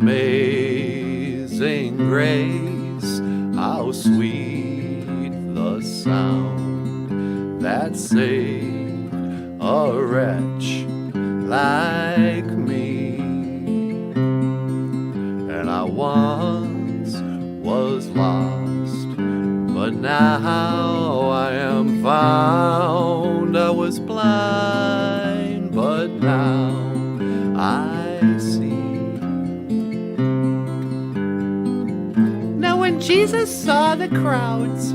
Amazing grace, how sweet the sound that saved a wretch like me. And I once was lost, but now I am found. I was blind, but now I see. Now when Jesus saw the crowds,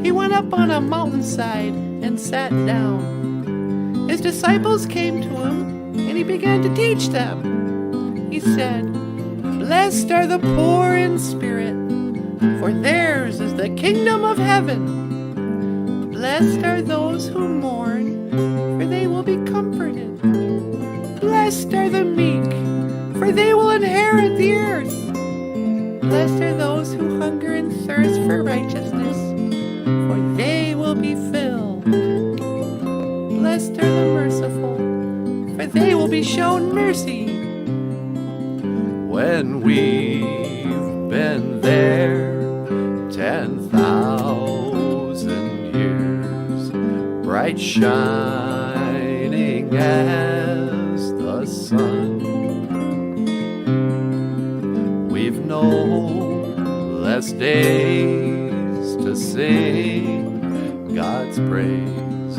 he went up on a mountainside and sat down. His disciples came to him, and he began to teach them. He said, "Blessed are the poor in spirit, for theirs is the kingdom of heaven. Blessed are those who mourn, for they will be comforted. Blessed are the meek, for they will inherit the earth. Blessed are those who hunger and thirst for righteousness, for they will be filled. Blessed are the merciful, for they will be shown mercy." When we've been there 10,000 years, bright shining as the sun, we've no less days to sing God's praise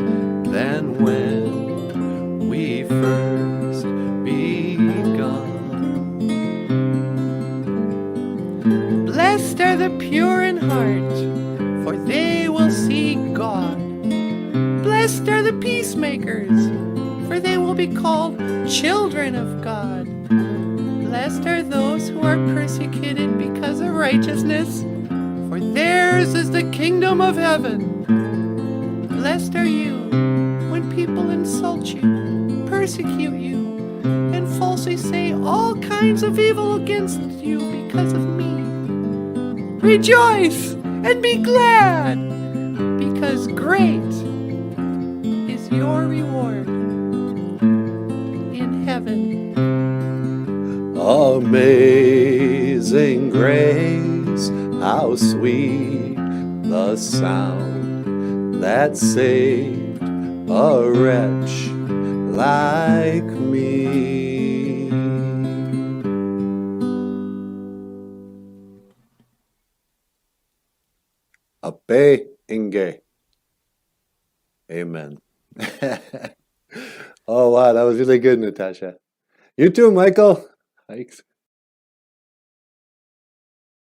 than when we first begun. Blessed are the pure in heart, for they will see God. Blessed are the peacemakers, for they will be called children of God. Blessed are those who are persecuted because of righteousness, for theirs is the kingdom of heaven. Blessed are you when people insult you, persecute you, and falsely say all kinds of evil against you because of me. Rejoice and be glad, because great is your reward in heaven. Amazing grace, how sweet the sound that saved a wretch like me. Ape Inge. Amen. Oh wow, that was really good, Natasha. You too, Michael. Thanks.